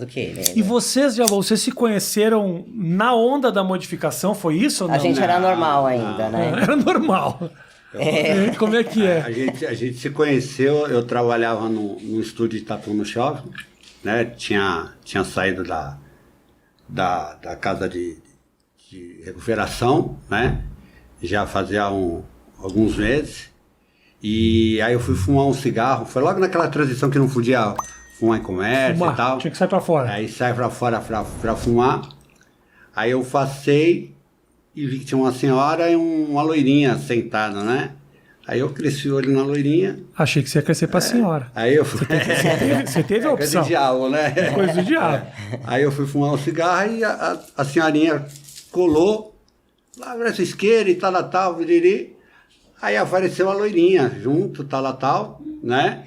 do que ele. E vocês se conheceram na onda da modificação, foi isso ou não? A gente era normal ainda, né? Era normal. Como é que é? A gente se conheceu, eu trabalhava num estúdio de tatu no shopping, né? Tinha saído da casa de recuperação, né? Já fazia alguns meses. E aí eu fui fumar um cigarro, foi logo naquela transição que não podia fumar em comércio e tal. Tinha que sair pra fora. Aí sai pra fora pra fumar. Aí eu passei e vi que tinha uma senhora e uma loirinha sentada, né? Aí eu cresci o olho na loirinha. Achei que você ia crescer pra senhora. Aí eu fui... Você teve a opção. Coisa do diabo, né? Coisa do diabo. Aí eu fui fumar um cigarro e a senhorinha colou lá pra esquerda e tal, viriri. Aí apareceu a loirinha junto, tal, né?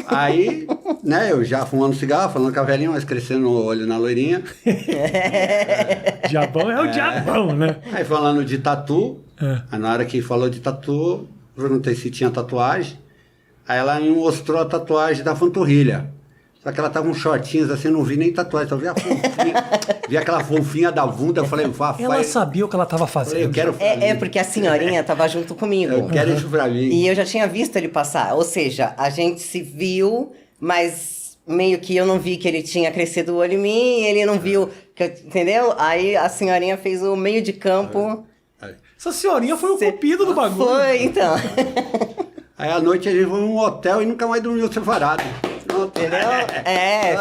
Aí, né, eu já fumando cigarro, falando com a velhinha, mas crescendo o olho na loirinha. Diabão é o diabão, né? Aí falando de tatu, aí na hora que falou de tatu, perguntei se tinha tatuagem. Aí ela me mostrou a tatuagem da panturrilha. Só que ela tava com shortinhos assim, não vi nem tatuagem, só vi a fofinha. Vi aquela fofinha da bunda, eu falei, ela sabia o que ela tava fazendo. Eu quero porque a senhorinha tava junto comigo. Eu quero isso pra mim. E eu já tinha visto ele passar. Ou seja, a gente se viu, mas meio que eu não vi que ele tinha crescido o olho em mim, ele não viu, entendeu? Aí a senhorinha fez o meio de campo. Essa senhorinha foi o cupido do bagulho. Foi, então. Aí à noite a gente foi num hotel e nunca mais dormiu separado. Entendeu?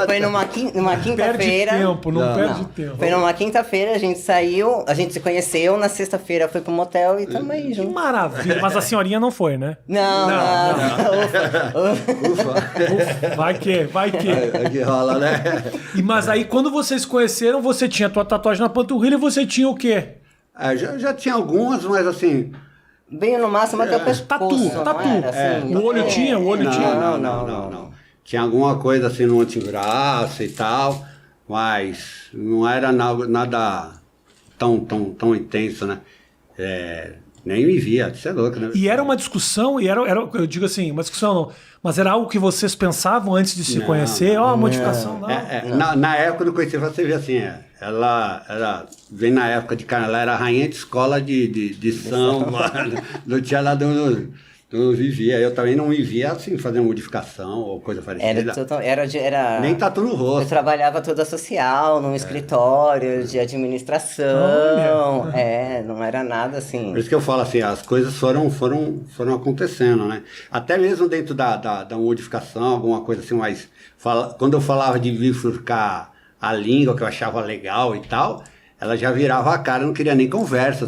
Foi numa quinta-feira. Perde tempo, não perde tempo. Foi numa quinta-feira, a gente saiu, a gente se conheceu, na sexta-feira foi pro motel e tamo aí Que junto. maravilha, mas a senhorinha não foi, né? Não. Ufa. Vai que. É que rola, né? Mas aí quando vocês conheceram, você tinha tua tatuagem na panturrilha e você tinha o quê? Já tinha algumas, mas assim... Bem no máximo até o pescoço. Tatu. Assim, O olho tinha? Não. Tinha alguma coisa assim no antebraço e tal, mas não era nada tão intenso, né? Nem me via, isso é louco, né? E era uma discussão, eu digo assim, uma discussão não, mas era algo que vocês pensavam antes de se conhecer? A modificação, não. Na época do conheci, você vê assim, ela vem na época de carnaval, ela era rainha de escola de samba, não tinha nada, não vivia. Eu também não me via assim, fazendo modificação ou coisa parecida. Era nem tatu no rosto. Eu trabalhava toda social, num escritório de administração. Não era nada assim. Por isso que eu falo assim, as coisas foram acontecendo, né? Até mesmo dentro da modificação, alguma coisa assim, mas quando eu falava de bifurcar a língua, que eu achava legal e tal, ela já virava a cara, não queria nem conversa.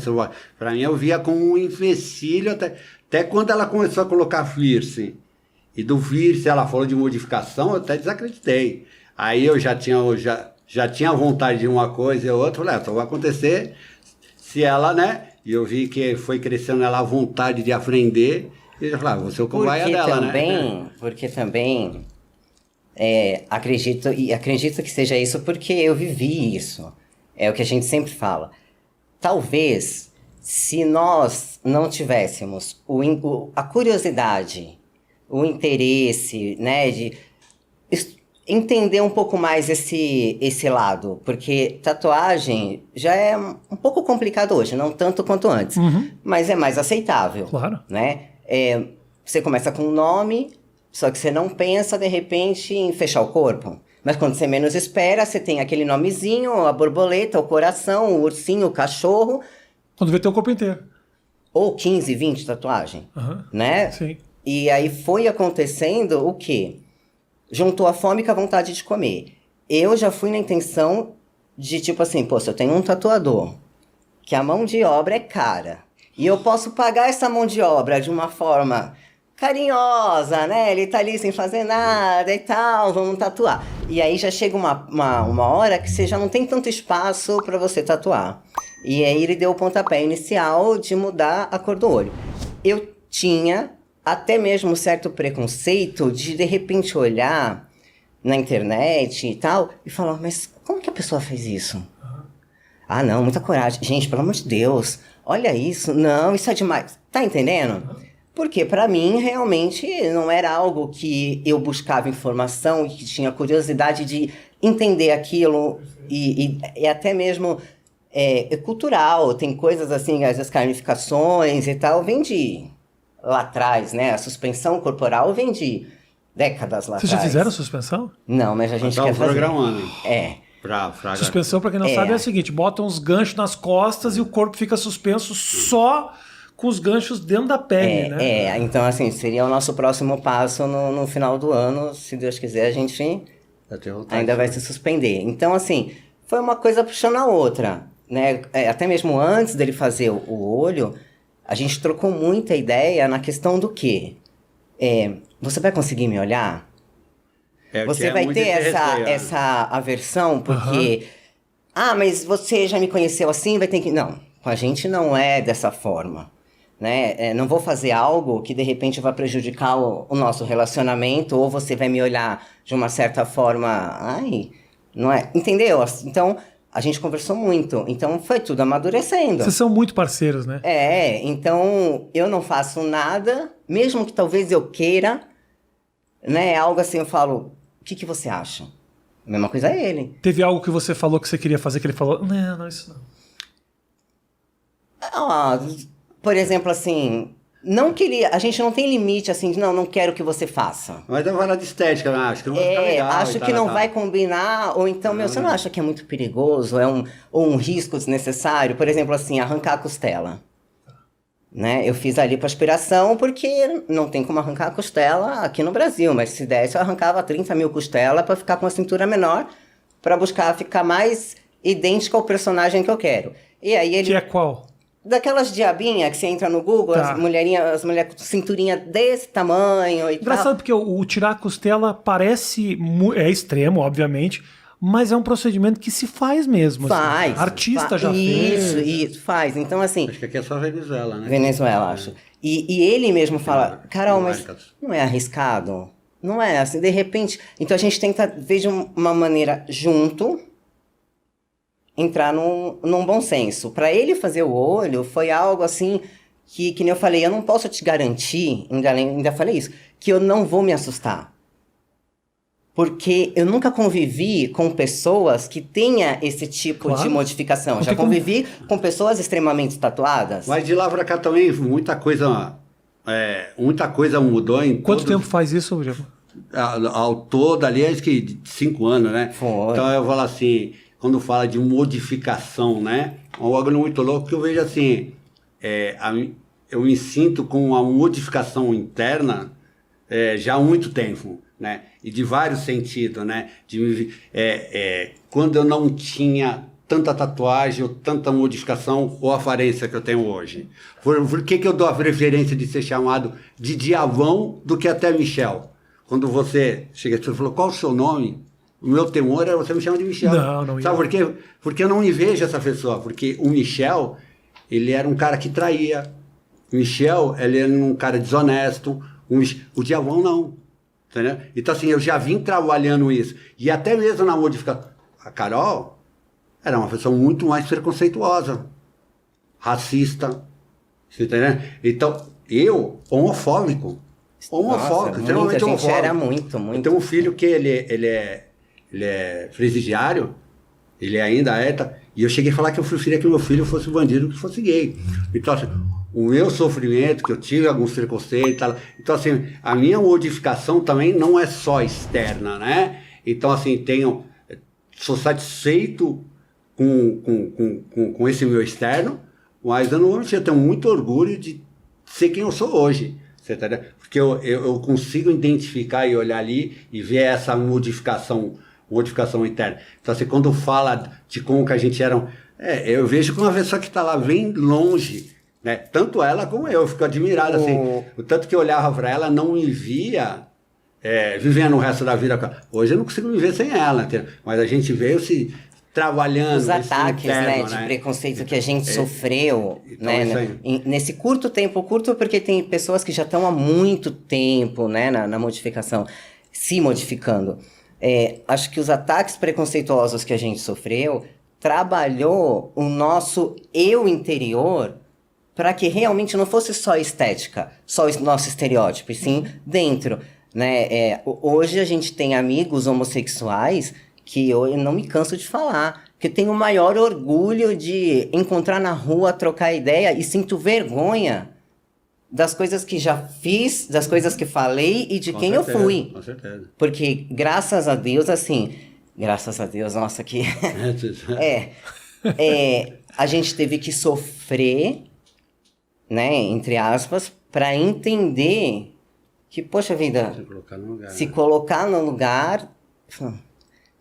Pra mim, eu via como um empecilho até quando ela começou a colocar piercing. E do piercing ela falou de modificação, eu até desacreditei. Aí eu já tinha vontade de uma coisa e outra, falei, só vai acontecer se ela, né? E eu vi que foi crescendo nela a vontade de aprender, e eu falei, você é o cobaia dela, né? Porque também, acredito que seja isso porque eu vivi isso. É o que a gente sempre fala. Talvez... Se nós não tivéssemos a curiosidade, o interesse, né, de entender um pouco mais esse lado, porque tatuagem já é um pouco complicado hoje, não tanto quanto antes, mas é mais aceitável. Claro. Né? Você começa com um nome, só que você não pensa, de repente, em fechar o corpo. Mas quando você menos espera, você tem aquele nomezinho, a borboleta, o coração, o ursinho, o cachorro... Quando vê teu corpo inteiro. Ou 15, 20 tatuagem, né? Sim. E aí foi acontecendo o quê? Juntou a fome com a vontade de comer. Eu já fui na intenção de tipo assim, se eu tenho um tatuador, que a mão de obra é cara, e eu posso pagar essa mão de obra de uma forma carinhosa, né? Ele tá ali sem fazer nada e tal, vamos tatuar. E aí já chega uma hora que você já não tem tanto espaço para você tatuar. E aí ele deu o pontapé inicial de mudar a cor do olho. Eu tinha até mesmo um certo preconceito de repente olhar na internet e tal e falar, mas como que a pessoa fez isso? Ah, não, muita coragem. Gente, pelo amor de Deus, olha isso. Não, isso é demais. Tá entendendo? Porque para mim realmente não era algo que eu buscava informação e que tinha curiosidade de entender aquilo e até mesmo cultural. Tem coisas assim, as carnificações e tal, vem de lá atrás, né? A suspensão corporal vem de décadas lá atrás. Vocês já fizeram suspensão? Não, mas a gente quer fazer. Programando. Suspensão, para quem não sabe, é o seguinte, botam uns ganchos nas costas e o corpo fica suspenso só com os ganchos dentro da pele, né? Então assim, seria o nosso próximo passo no final do ano, se Deus quiser, a gente ainda vai se suspender. Então assim, foi uma coisa puxando a outra, né? Até mesmo antes dele fazer o olho, a gente trocou muita ideia na questão do quê? Você vai conseguir me olhar? Você vai ter essa aversão, porque... mas você já me conheceu assim, vai ter que... Não, com a gente não é dessa forma. Né? Não vou fazer algo que de repente vai prejudicar o nosso relacionamento, ou você vai me olhar de uma certa forma, não é? Entendeu? Então, a gente conversou muito, então foi tudo amadurecendo. Vocês são muito parceiros, né? Então eu não faço nada, mesmo que talvez eu queira, né? Algo assim, eu falo, o que você acha? A mesma coisa é ele. Teve algo que você falou que você queria fazer, que ele falou, não, isso não. Por exemplo, assim, a gente não tem limite, assim, de não quero que você faça. Mas é uma de estética, acho que não vai ficar legal. Acho que não vai combinar, ou então, você não acha que é muito perigoso, ou um risco desnecessário? Por exemplo, assim, arrancar a costela. Né? Eu fiz a lipoaspiração porque não tem como arrancar a costela aqui no Brasil, mas se desse eu arrancava 30 mil costelas para ficar com a cintura menor, para buscar ficar mais idêntica ao personagem que eu quero. E aí ele... Que é qual? Daquelas diabinhas que você entra no Google, as mulheres com cinturinha desse tamanho e Engraçado porque o tirar a costela parece... É extremo, obviamente, mas é um procedimento que se faz mesmo. Faz. Assim. Artista já fez. Isso, faz. Então, assim... Acho que aqui é só Venezuela, né? Venezuela, acho. E ele mesmo fala, Carol, mas não é arriscado? Não é, assim, de repente... Então, a gente tenta ver de uma maneira junto... entrar num bom senso. Para ele fazer o olho, foi algo assim que nem eu falei, eu não posso te garantir, ainda falei isso, que eu não vou me assustar. Porque eu nunca convivi com pessoas que tenha esse tipo de modificação. Já convivi com pessoas extremamente tatuadas. Mas de lá pra cá também, muita coisa mudou em Quanto tempo faz isso, Diego? Ao todo ali, acho que 5 anos, né? Foi. Então eu falo assim... Quando fala de modificação, né? É um órgão muito louco que eu vejo assim, eu me sinto com uma modificação interna já há muito tempo, né? E de vários sentidos, né? Quando eu não tinha tanta tatuagem ou tanta modificação ou aparência que eu tenho hoje. Por que eu dou a preferência de ser chamado de Diavão do que até Michel? Quando você chega e falou, qual o seu nome? O meu temor era você me chama de Michel. Não. Sabe por quê? Porque eu não me vejo essa pessoa. Porque o Michel, ele era um cara que traía. O Michel, ele era um cara desonesto. O Diavão, não. Entendeu? Então, assim, eu já vim trabalhando isso. E até mesmo na modificação. A Carol era uma pessoa muito mais preconceituosa. Racista. Você entendeu? Então, homofóbico. Extremamente homofóbico. Era muito. Eu tenho um filho que ele é presidiário, ele ainda e eu cheguei a falar que eu preferia que meu filho fosse bandido que fosse gay. Então, assim, o meu sofrimento, que eu tive alguns preconceitos, tal. Então, assim, a minha modificação também não é só externa, né? Então, assim, sou satisfeito com esse meu externo, mas eu não vou mentir, eu tenho muito orgulho de ser quem eu sou hoje. Você tá entendendo? Porque eu consigo identificar e olhar ali e ver essa modificação interna. Então, assim, quando fala de como que a gente era... eu vejo como uma pessoa que está lá bem longe, né? Tanto ela como eu fico admirado, assim. O tanto que eu olhava para ela, não me via vivendo o resto da vida. Hoje eu não consigo me ver sem ela, entendeu? Mas a gente veio se trabalhando... Os ataques, interno, de preconceito que a gente sofreu, então, né? Nesse curto, porque tem pessoas que já estão há muito tempo, né, na modificação, se modificando. Acho que os ataques preconceituosos que a gente sofreu trabalhou o nosso eu interior para que realmente não fosse só estética, só o nosso estereótipo, e sim dentro, né? Hoje a gente tem amigos homossexuais que eu não me canso de falar, que eu tenho o maior orgulho de encontrar na rua, trocar ideia, e sinto vergonha das coisas que já fiz, das coisas que falei e de quem eu fui. Com certeza. Porque, graças a Deus, assim... Graças a Deus, nossa, que... a gente teve que sofrer, né, entre aspas, para entender que, poxa vida... Se colocar no lugar...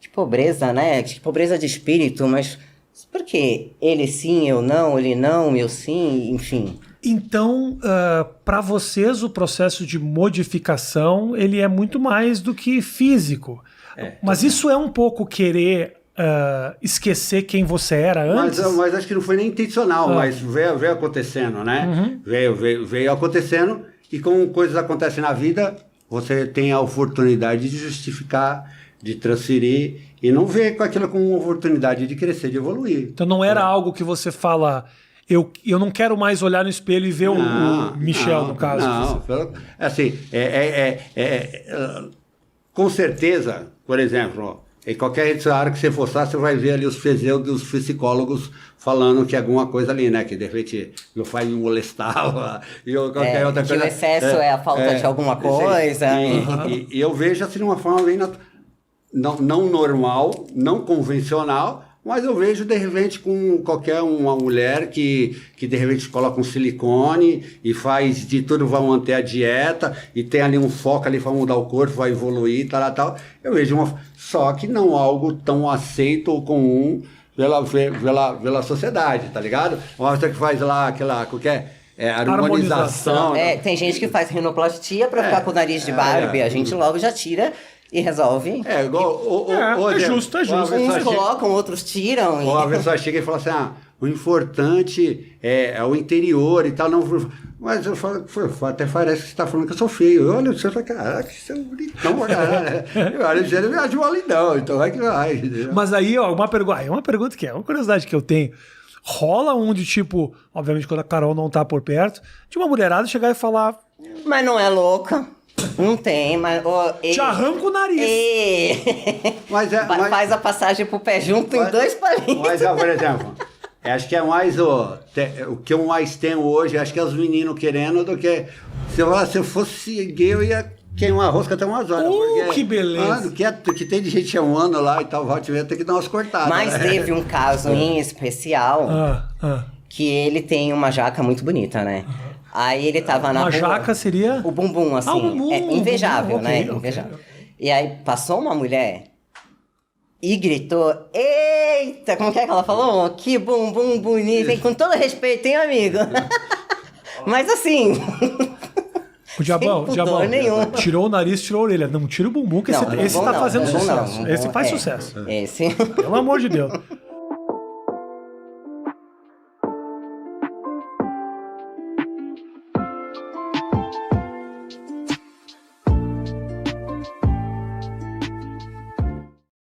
Que pobreza, né? Que pobreza de espírito, mas... Por que ele sim, eu não, ele não, eu sim, enfim... Então, para vocês, o processo de modificação ele é muito mais do que físico. Mas isso é um pouco querer esquecer quem você era antes? Mas acho que não foi nem intencional, mas veio acontecendo, né? Veio acontecendo, e como coisas acontecem na vida, você tem a oportunidade de justificar, de transferir, e não ver com aquilo como uma oportunidade de crescer, de evoluir. Então não era algo que você fala... Eu não quero mais olhar no espelho e ver o Michel, no caso. Não, assim, com certeza, por exemplo, em qualquer área que você for, você vai ver ali os psicólogos falando que alguma coisa ali, né? Que de repente meu pai me molestava e qualquer outra coisa. Que o excesso é a falta de alguma coisa. E eu vejo assim de uma forma bem não normal, não convencional. Mas eu vejo, de repente, com qualquer uma mulher que de repente coloca um silicone e faz de tudo, vai manter a dieta e tem ali um foco ali para mudar o corpo, vai evoluir, tal. Eu vejo só que não algo tão aceito ou comum pela sociedade, tá ligado? Uma pessoa que faz lá aquela qualquer harmonização. Tem gente que faz rinoplastia para ficar com o nariz de Barbie, a gente logo já tira... E resolve. É justo. Uns colocam, outros tiram. Ou a pessoa chega e fala assim, o importante é o interior e tal. Não, mas eu falo, até parece que você está falando que eu sou feio. Eu olho, você fala, caraca, você é um bonitão, cara. Eu olho, você não me acha malidão, então vai que vai. Entendeu? Mas aí, uma pergunta que é uma curiosidade que eu tenho. Rola de tipo, obviamente quando a Carol não tá por perto, de uma mulherada chegar e falar... Mas não é louca. Não tem, mas... Te arranca o nariz. Faz a passagem pro pé junto em 2 palinhos. Mas, por exemplo, acho que é mais o que eu mais tenho hoje, acho que é os meninos querendo do que... Se eu fosse gay, eu ia queimar a rosca até umas horas. Porque, que beleza. Que tem de gente chamando lá e tal, vai ter que dar umas cortadas. Mas teve um caso em especial que ele tem uma jaca muito bonita, né? Aí ele tava na rua... Uma jaca seria? O bumbum, assim. O bumbum. Invejável, né? Okay. Invejável. E aí passou uma mulher e gritou... Eita! Como que ela falou? Que bumbum bonito, hein? Com todo respeito, hein, amigo? Mas assim... O Diabão, nenhum. Tirou o nariz, tirou a orelha. Não, tira o bumbum, que esse tá fazendo sucesso. Esse faz sucesso. Esse... Pelo amor de Deus.